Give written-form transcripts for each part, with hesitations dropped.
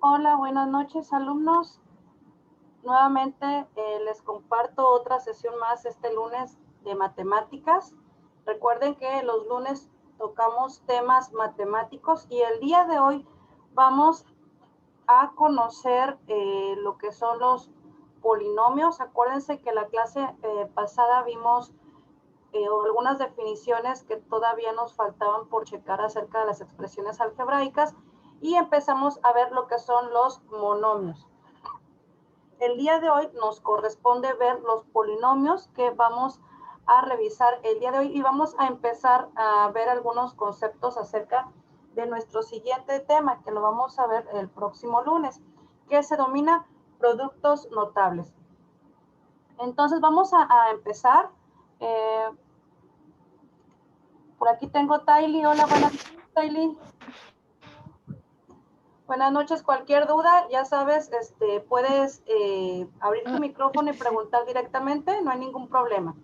Hola, buenas noches, alumnos. Nuevamente les comparto otra sesión más este lunes de matemáticas. Recuerden que los lunes tocamos temas matemáticos y el día de hoy vamos a conocer lo que son los polinomios. Acuérdense que la clase pasada vimos algunas definiciones que todavía nos faltaban por checar acerca de las expresiones algebraicas y empezamos a ver lo que son los monomios. El día de hoy nos corresponde ver los polinomios que vamos a revisar el día de hoy y vamos a empezar a ver algunos conceptos acerca de nuestro siguiente tema, que lo vamos a ver el próximo lunes, que se denomina productos notables. Entonces vamos a empezar. Por aquí tengo Tylee. Hola, buenas noches, Tylee. Buenas noches, cualquier duda, ya sabes, puedes abrir tu micrófono y preguntar directamente, no hay ningún problema.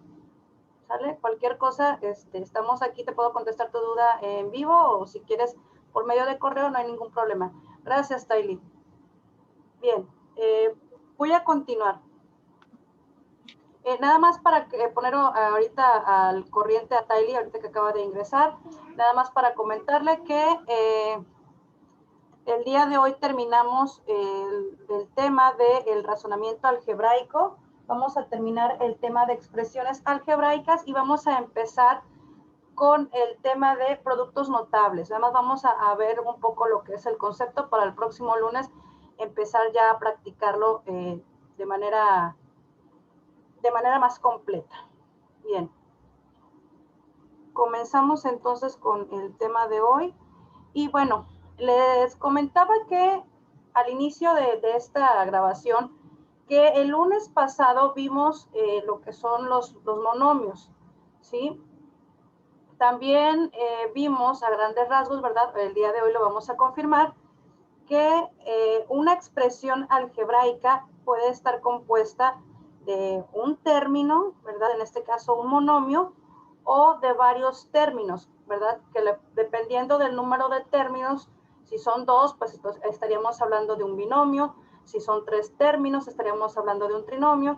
¿Sale? Cualquier cosa, estamos aquí, te puedo contestar tu duda en vivo o si quieres por medio de correo, no hay ningún problema. Gracias, Tylee. Bien, voy a continuar. Nada más para poner ahorita al corriente a Tylee, ahorita que acaba de ingresar, nada más para comentarle que el día de hoy terminamos el tema del razonamiento algebraico. Vamos a terminar el tema de expresiones algebraicas y vamos a empezar con el tema de productos notables. Además vamos a ver un poco lo que es el concepto para el próximo lunes, empezar ya a practicarlo de manera más completa. Bien. Comenzamos entonces con el tema de hoy. Y bueno, les comentaba que al inicio de esta grabación, que el lunes pasado vimos lo que son los monomios, ¿sí? También vimos a grandes rasgos, ¿verdad? El día de hoy lo vamos a confirmar, que una expresión algebraica puede estar compuesta de un término, ¿verdad? En este caso un monomio, o de varios términos, ¿verdad? Que dependiendo del número de términos, si son dos, pues estaríamos hablando de un binomio, si son tres términos, estaríamos hablando de un trinomio,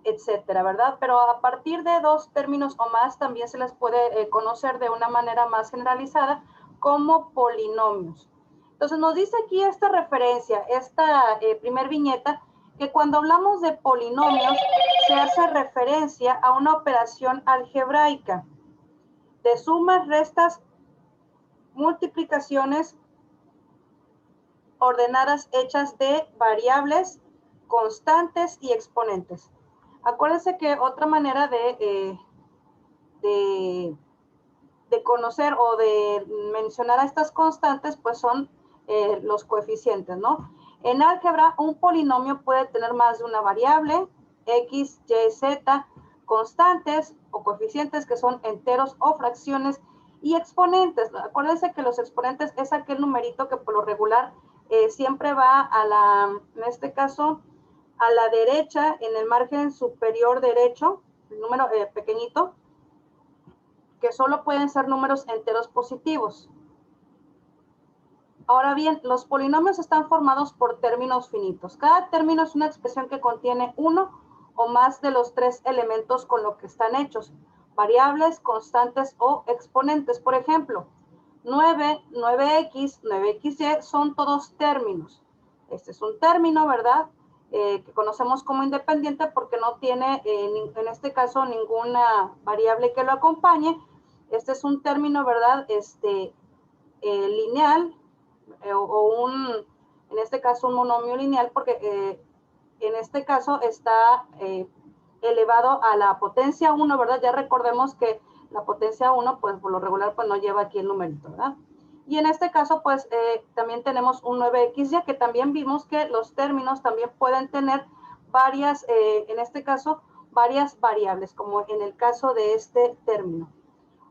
etcétera, ¿verdad? Pero a partir de dos términos o más también se les puede conocer de una manera más generalizada como polinomios. Entonces nos dice aquí esta referencia, esta primer viñeta, que cuando hablamos de polinomios se hace referencia a una operación algebraica de sumas, restas, multiplicaciones ordenadas hechas de variables, constantes y exponentes. Acuérdense que otra manera de conocer o de mencionar a estas constantes, pues son los coeficientes, ¿no? En álgebra, un polinomio puede tener más de una variable, x, y, z, constantes o coeficientes que son enteros o fracciones, y exponentes. Acuérdense que los exponentes es aquel numerito que por lo regular siempre va a la, en este caso, a la derecha, en el margen superior derecho, el número pequeñito, que solo pueden ser números enteros positivos. Ahora bien, los polinomios están formados por términos finitos. Cada término es una expresión que contiene uno o más de los tres elementos con los que están hechos, variables, constantes o exponentes. Por ejemplo, 9, 9x, 9xy son todos términos. Este es un término, ¿verdad? Que conocemos como independiente porque no tiene, en este caso, ninguna variable que lo acompañe. Este es un término, ¿verdad? Lineal, o en este caso un monomio lineal, porque en este caso está elevado a la potencia 1, ¿verdad? Ya recordemos que la potencia 1, pues por lo regular, pues no lleva aquí el numerito, ¿verdad? Y en este caso, pues también tenemos un 9x, ya que también vimos que los términos también pueden tener varias, en este caso, varias variables, como en el caso de este término.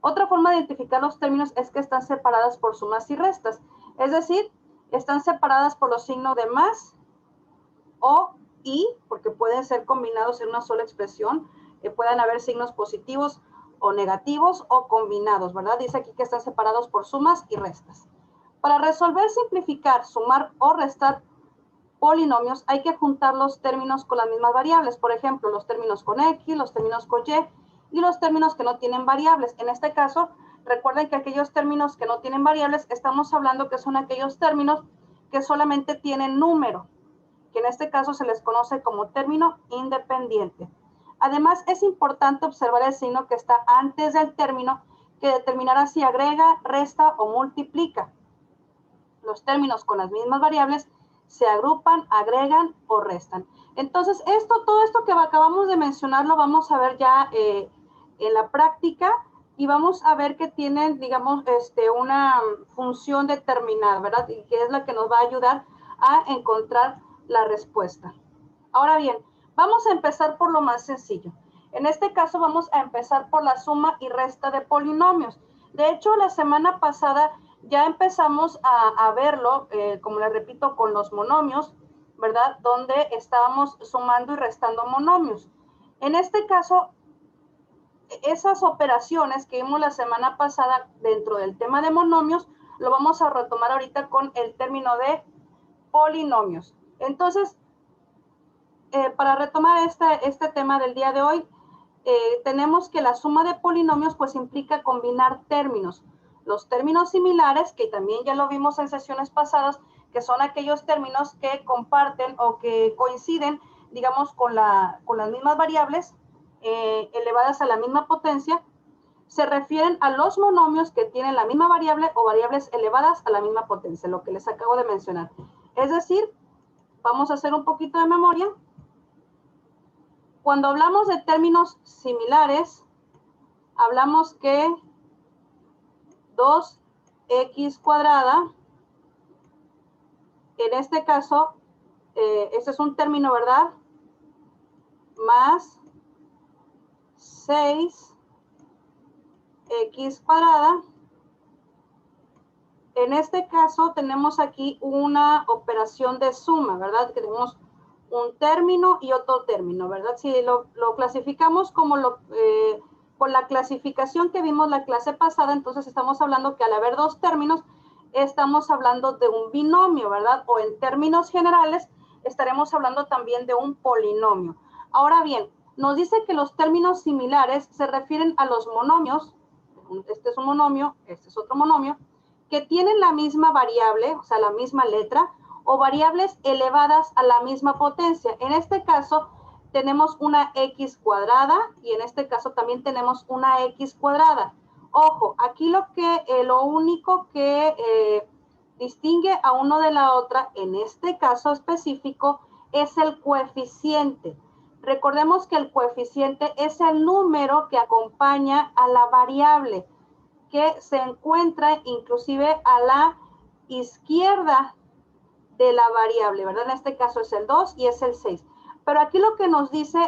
Otra forma de identificar los términos es que están separadas por sumas y restas. Es decir, están separadas por los signos de más o y, porque pueden ser combinados en una sola expresión. Pueden haber signos positivos o negativos o combinados, ¿verdad? Dice aquí que están separados por sumas y restas. Para resolver, simplificar, sumar o restar polinomios, hay que juntar los términos con las mismas variables. Por ejemplo, los términos con X, los términos con Y los términos que no tienen variables. En este caso, recuerden que aquellos términos que no tienen variables, estamos hablando que son aquellos términos que solamente tienen número, que en este caso se les conoce como término independiente. Además, es importante observar el signo que está antes del término, que determinará si agrega, resta o multiplica. Los términos con las mismas variables se agrupan, agregan o restan. Entonces, todo esto que acabamos de mencionar lo vamos a ver ya en la práctica y vamos a ver que tienen, digamos, una función determinada, ¿verdad? Y que es la que nos va a ayudar a encontrar la respuesta. Ahora bien, vamos a empezar por lo más sencillo. En este caso vamos a empezar por la suma y resta de polinomios. De hecho, la semana pasada ya empezamos a verlo, como les repito, con los monomios, ¿verdad? Donde estábamos sumando y restando monomios. En este caso, esas operaciones que vimos la semana pasada dentro del tema de monomios, lo vamos a retomar ahorita con el término de polinomios. Entonces, para retomar este tema del día de hoy, tenemos que la suma de polinomios pues implica combinar términos. Los términos similares, que también ya lo vimos en sesiones pasadas, que son aquellos términos que comparten o que coinciden, digamos, con las mismas variables elevadas a la misma potencia, se refieren a los monomios que tienen la misma variable o variables elevadas a la misma potencia, lo que les acabo de mencionar. Es decir, vamos a hacer un poquito de memoria. Cuando hablamos de términos similares, hablamos que 2x cuadrada, en este caso, este es un término, ¿verdad? Más 6x cuadrada. En este caso tenemos aquí una operación de suma, ¿verdad? Que tenemos un término y otro término, ¿verdad? Si lo clasificamos como con la clasificación que vimos la clase pasada, entonces estamos hablando que al haber dos términos, estamos hablando de un binomio, ¿verdad? O en términos generales, estaremos hablando también de un polinomio. Ahora bien, nos dice que los términos similares se refieren a los monomios, este es un monomio, este es otro monomio, que tienen la misma variable, o sea, la misma letra, o variables elevadas a la misma potencia. En este caso, tenemos una x cuadrada y en este caso también tenemos una x cuadrada. Ojo, aquí lo único que distingue a uno de la otra, en este caso específico, es el coeficiente. Recordemos que el coeficiente es el número que acompaña a la variable, que se encuentra inclusive a la izquierda de la variable, ¿verdad? En este caso es el 2 y es el 6. Pero aquí lo que nos dice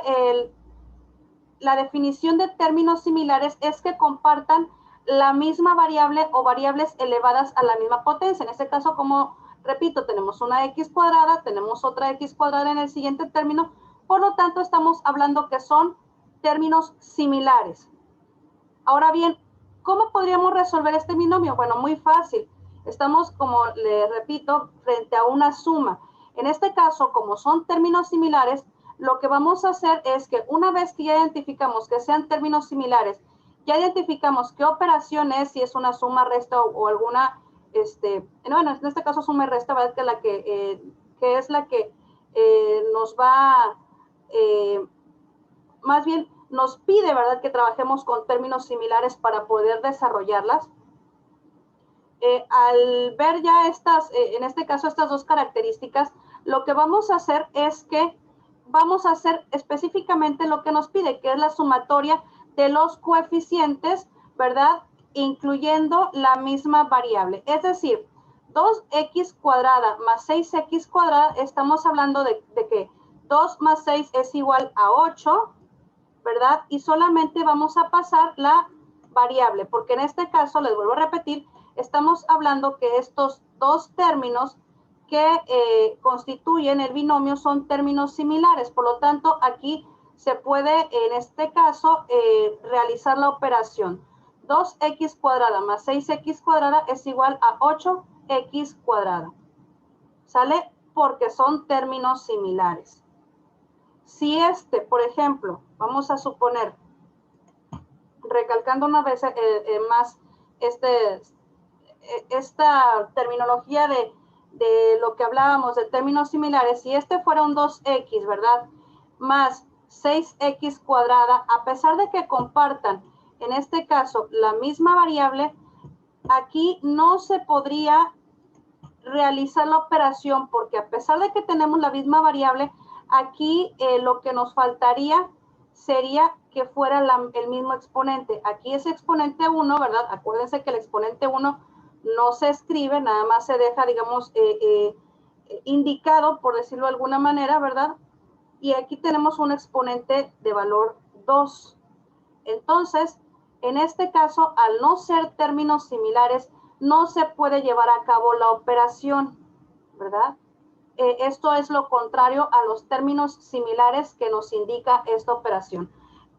la definición de términos similares es que compartan la misma variable o variables elevadas a la misma potencia. En este caso, como repito, tenemos una x cuadrada, tenemos otra x cuadrada en el siguiente término, por lo tanto estamos hablando que son términos similares. Ahora bien, ¿cómo podríamos resolver este binomio? Bueno, muy fácil. Estamos, como les repito, frente a una suma. En este caso, como son términos similares, lo que vamos a hacer es que una vez que ya identificamos que sean términos similares, ya identificamos qué operación es, si es una suma, resta o alguna, bueno, en este caso suma y resta, ¿verdad? Que es la que nos va, más bien, nos pide, ¿verdad?, que trabajemos con términos similares para poder desarrollarlas. Al ver ya en este caso, estas dos características, lo que vamos a hacer es que vamos a hacer específicamente lo que nos pide, que es la sumatoria de los coeficientes, ¿verdad?, incluyendo la misma variable. Es decir, 2x cuadrada más 6x cuadrada, estamos hablando de que 2 más 6 es igual a 8, ¿verdad? Y solamente vamos a pasar la variable, porque en este caso, les vuelvo a repetir, estamos hablando que estos dos términos que constituyen el binomio son términos similares. Por lo tanto, aquí se puede, en este caso, realizar la operación. 2x cuadrada más 6x cuadrada es igual a 8x cuadrada. ¿Sale? porque son términos similares. Si por ejemplo, vamos a suponer, recalcando una vez más esta terminología de lo que hablábamos de términos similares, si fuera un 2x, ¿verdad? Más 6x cuadrada, a pesar de que compartan, en este caso, la misma variable, aquí no se podría realizar la operación porque a pesar de que tenemos la misma variable, aquí lo que nos faltaría sería que fuera el mismo exponente. Aquí es exponente 1, ¿verdad? Acuérdense que el exponente 1 no se escribe, nada más se deja, digamos, indicado, por decirlo de alguna manera, ¿verdad? Y aquí tenemos un exponente de valor 2. Entonces, en este caso, al no ser términos similares, no se puede llevar a cabo la operación, ¿verdad? Esto es lo contrario a los términos similares que nos indica esta operación.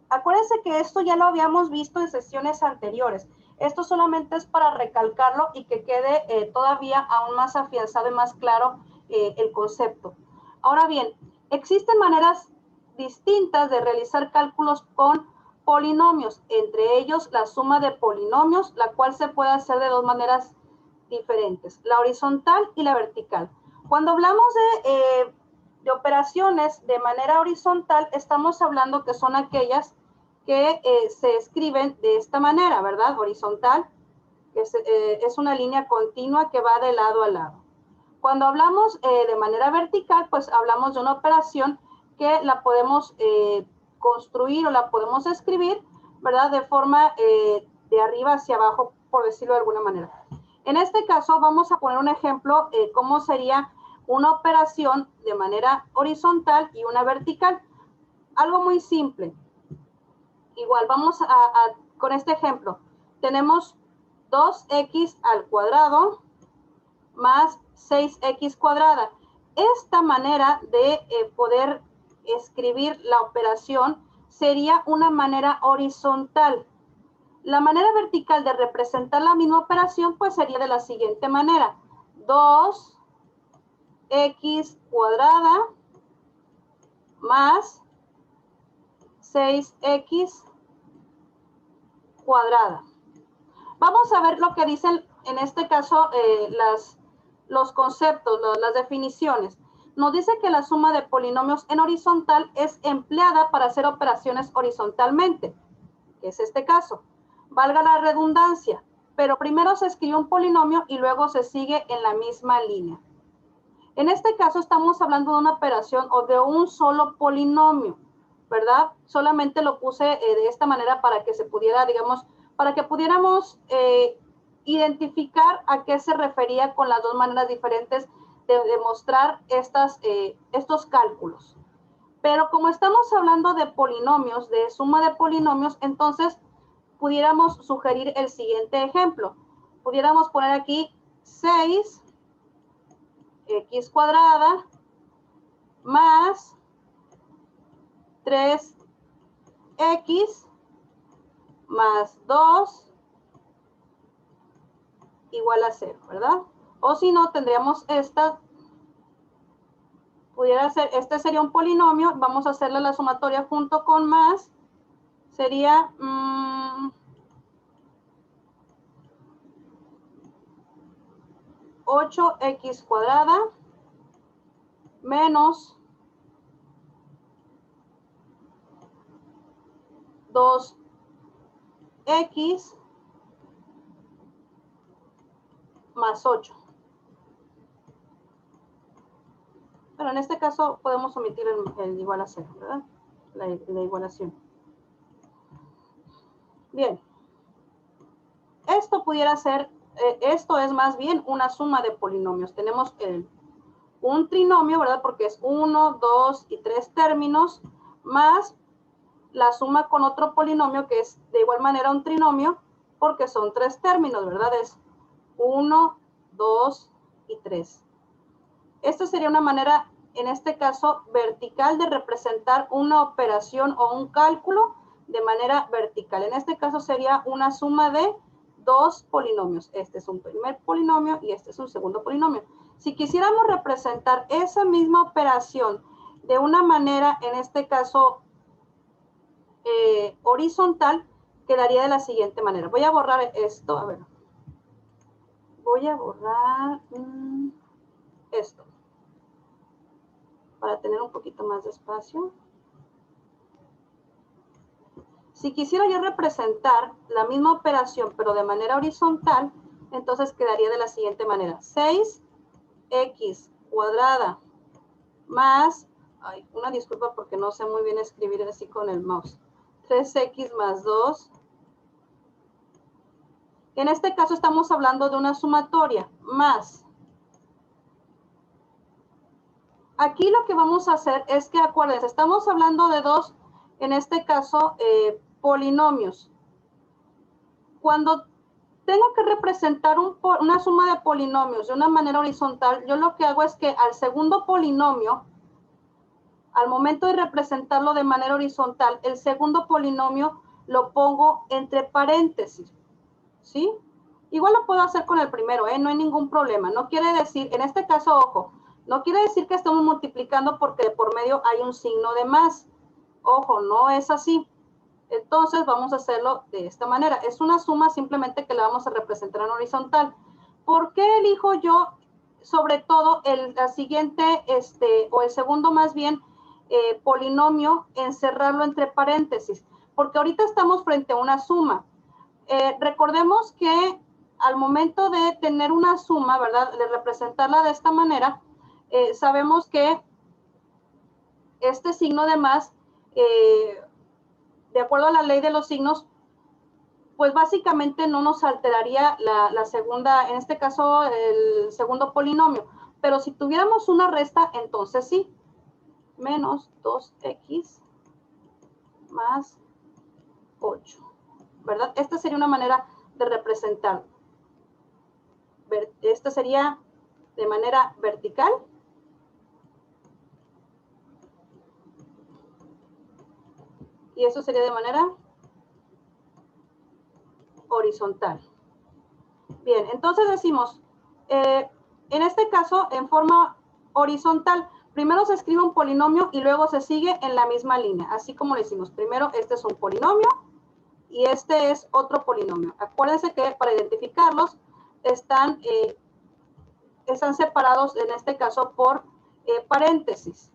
Acuérdense que esto ya lo habíamos visto en sesiones anteriores. Esto solamente es para recalcarlo y que quede todavía aún más afianzado y más claro el concepto. Ahora bien, existen maneras distintas de realizar cálculos con polinomios, entre ellos la suma de polinomios, la cual se puede hacer de dos maneras diferentes, la horizontal y la vertical. Cuando hablamos de operaciones de manera horizontal, estamos hablando que son aquellas que se escriben de esta manera, ¿verdad? Horizontal, que es una línea continua que va de lado a lado. Cuando hablamos de manera vertical, pues hablamos de una operación que la podemos construir o la podemos escribir, ¿verdad? De forma de arriba hacia abajo, por decirlo de alguna manera. En este caso, vamos a poner un ejemplo, cómo sería una operación de manera horizontal y una vertical. Algo muy simple. Igual, vamos con este ejemplo. Tenemos 2x al cuadrado más 6x cuadrada. Esta manera de poder escribir la operación sería una manera horizontal. La manera vertical de representar la misma operación pues sería de la siguiente manera. 2x cuadrada más 6x cuadrada. Vamos a ver lo que dicen en este caso los conceptos, las definiciones. Nos dice que la suma de polinomios en horizontal es empleada para hacer operaciones horizontalmente, que es este caso. Valga la redundancia, pero primero se escribe un polinomio y luego se sigue en la misma línea. En este caso estamos hablando de una operación o de un solo polinomio, ¿verdad? Solamente lo puse de esta manera para que se pudiera, digamos, para que pudiéramos identificar a qué se refería con las dos maneras diferentes de demostrar estos cálculos. Pero como estamos hablando de polinomios, de suma de polinomios, entonces pudiéramos sugerir el siguiente ejemplo. Pudiéramos poner aquí 6x cuadrada más 3x más 2 igual a 0, ¿verdad? O si no, tendríamos pudiera ser, este sería un polinomio, vamos a hacerle la sumatoria junto con más, sería 8x cuadrada menos 2x más 8. Pero en este caso podemos omitir el igual a 0, ¿verdad? La igualación. Bien. Esto pudiera ser, esto es más bien una suma de polinomios. Tenemos un trinomio, ¿verdad? Porque es 1, 2 y 3 términos, más la suma con otro polinomio que es de igual manera un trinomio, porque son 3 términos, ¿verdad? Es 1, 2 y 3. Esta sería una manera, en este caso, vertical de representar una operación o un cálculo de manera vertical. En este caso sería una suma de dos polinomios. Este es un primer polinomio y este es un segundo polinomio. Si quisiéramos representar esa misma operación de una manera, en este caso, horizontal, quedaría de la siguiente manera. Voy a borrar esto, a ver. Voy a borrar esto para tener un poquito más de espacio. Si quisiera yo representar la misma operación, pero de manera horizontal, entonces quedaría de la siguiente manera. 6x cuadrada más, una disculpa porque no sé muy bien escribir así con el mouse, 3x más 2. En este caso estamos hablando de una sumatoria, más. Aquí lo que vamos a hacer es que, acuérdense, estamos hablando de dos, en este caso, polinomios. Cuando tengo que representar una suma de polinomios de una manera horizontal, yo lo que hago es que al segundo polinomio, al momento de representarlo de manera horizontal, el segundo polinomio lo pongo entre paréntesis, ¿sí? Igual lo puedo hacer con el primero, no hay ningún problema. No quiere decir, en este caso, ojo, no quiere decir que estemos multiplicando porque por medio hay un signo de más. Ojo, no es así. Entonces vamos a hacerlo de esta manera. Es una suma simplemente que la vamos a representar en horizontal. ¿Por qué elijo yo, sobre todo, la siguiente, o el segundo más bien, polinomio, encerrarlo entre paréntesis? Porque ahorita estamos frente a una suma. Recordemos que al momento de tener una suma, ¿verdad? De representarla de esta manera, sabemos que este signo de más, de acuerdo a la ley de los signos, pues básicamente no nos alteraría la segunda, en este caso, el segundo polinomio. Pero si tuviéramos una resta, entonces sí. Menos 2x más 8, ¿verdad? Esta sería una manera de representar. Esta sería de manera vertical. Y eso sería de manera horizontal. Bien, entonces decimos, en este caso, en forma horizontal, primero se escribe un polinomio y luego se sigue en la misma línea, así como lo hicimos. Primero, este es un polinomio y este es otro polinomio. Acuérdense que para identificarlos están separados, en este caso, por paréntesis.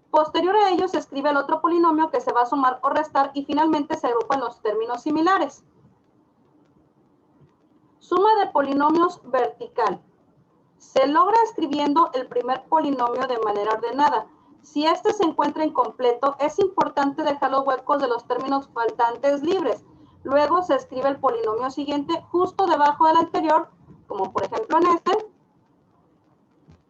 Posterior a ello se escribe el otro polinomio que se va a sumar o restar y finalmente se agrupan los términos similares. Suma de polinomios vertical. Se logra escribiendo el primer polinomio de manera ordenada. Si este se encuentra incompleto, es importante dejar los huecos de los términos faltantes libres. Luego se escribe el polinomio siguiente justo debajo del anterior, como por ejemplo en este,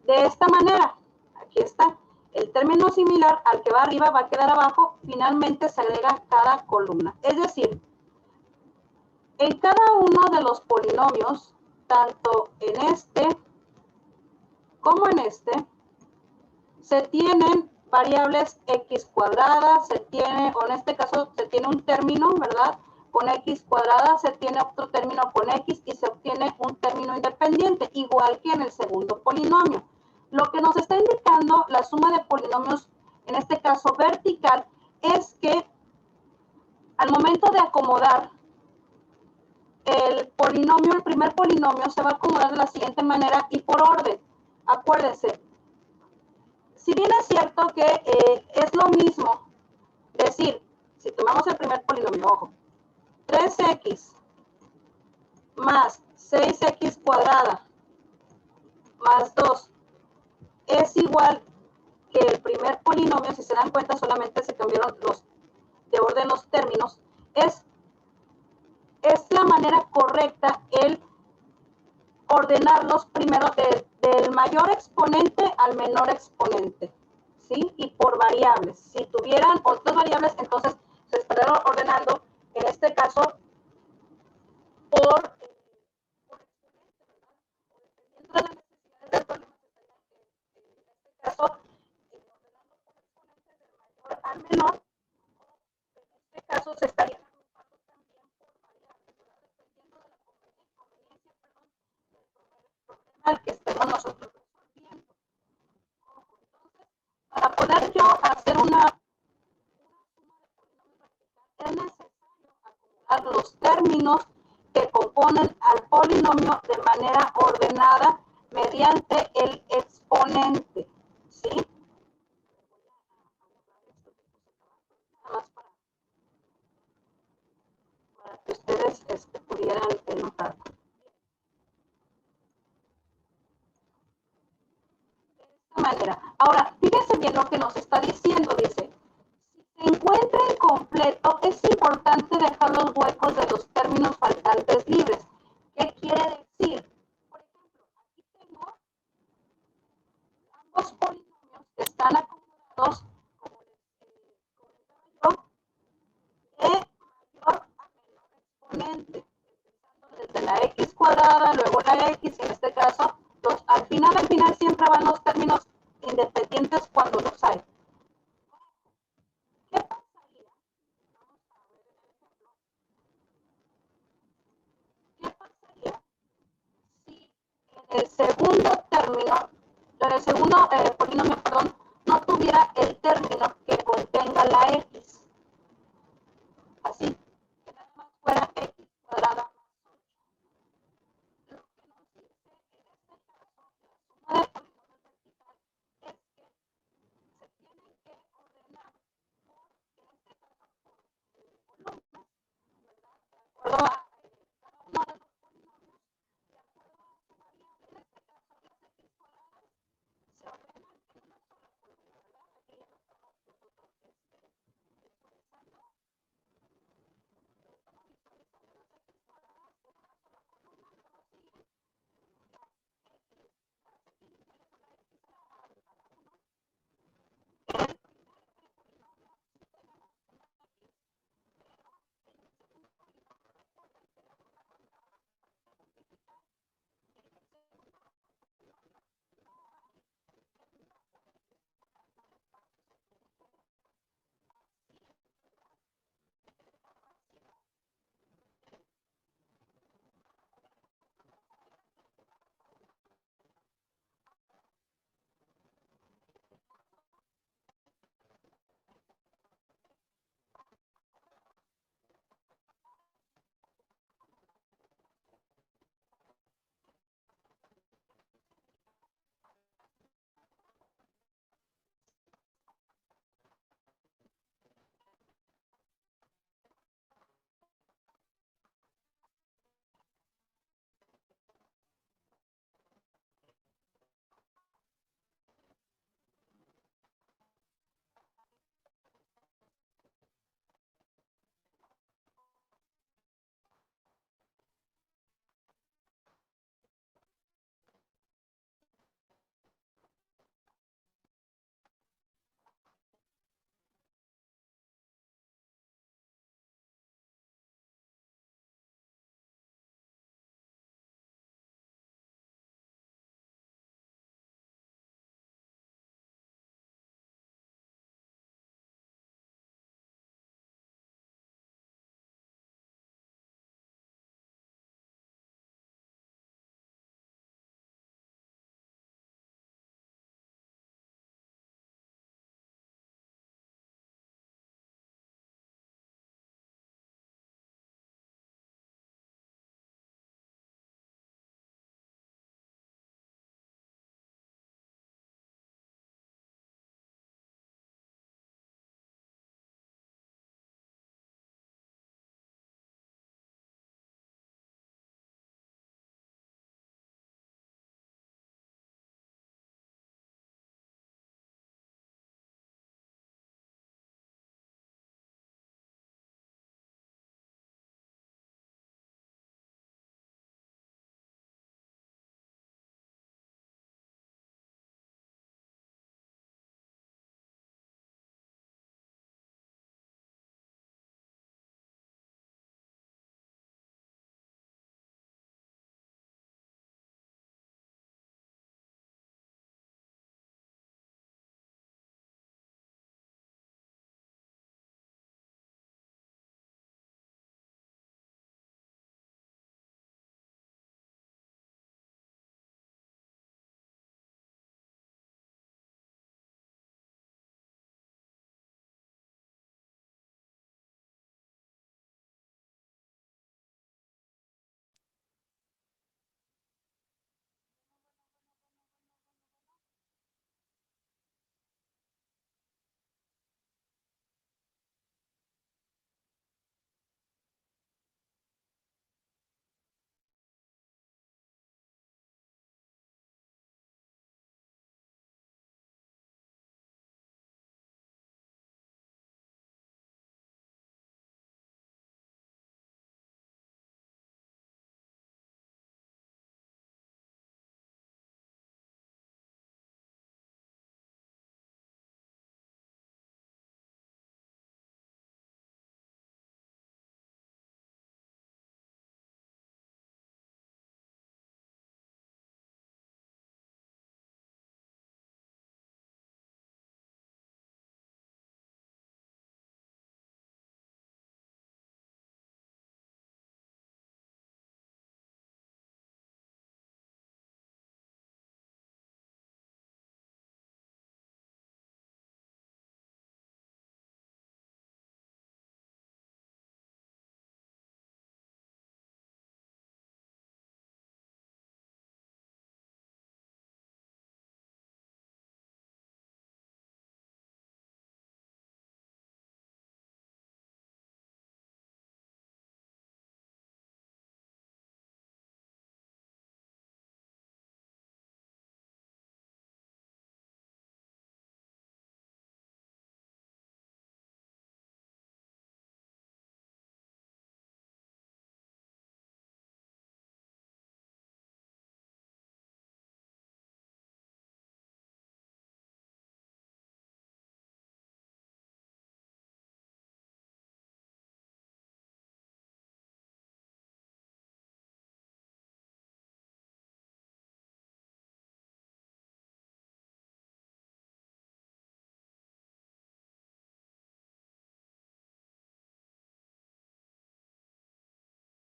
de esta manera. Aquí está. El término similar al que va arriba va a quedar abajo. Finalmente se agrega cada columna. Es decir, en cada uno de los polinomios, tanto en este como en este, se tienen variables x cuadrada, se tiene, o en este caso se tiene un término, ¿verdad? Con x cuadrada, se tiene otro término con x y se obtiene un término independiente, igual que en el segundo polinomio. Lo que nos está indicando la suma de polinomios, en este caso vertical, es que al momento de acomodar el polinomio, el primer polinomio se va a acomodar de la siguiente manera y por orden. Acuérdense, si bien es cierto que es lo mismo decir, si tomamos el primer polinomio, ojo, 3x más 6x cuadrada más 2 es igual que el primer polinomio, si se dan cuenta solamente se cambiaron de orden los términos, es la manera correcta el ordenarlos primero del mayor exponente al menor exponente, ¿sí? Y por variables. Si tuvieran otras variables, entonces se estarían ordenando, en este caso, por dependiendo de las necesidades del problema, en este caso, ordenando por exponentes del mayor al menor, o en este caso se estarían agrupando también por variables, ¿verdad? Dependiendo de la conveniencia, del problema al que estemos nosotros. para poder yo hacer una es necesario acumular los términos que componen al polinomio de manera ordenada mediante el exponente, ¿sí? Nada más para que ustedes pudieran notar. De esta manera. Ahora, fíjense bien lo que nos está diciendo, dice, si se encuentra incompleto, es importante dejar los huecos de los términos faltantes libres. ¿Qué quiere decir? Por ejemplo, aquí tengo ambos polinomios que están acomodados, como les comentaba yo, de mayor a menor exponente, empezando desde la x cuadrada, luego la x, y en este caso, al final siempre van los términos independientes cuando los hay. ¿Qué pasaría? Vamos a ver el ejemplo. ¿Qué pasaría si en el segundo término, en el segundo polinomio, perdón, no tuviera el término que contenga la x?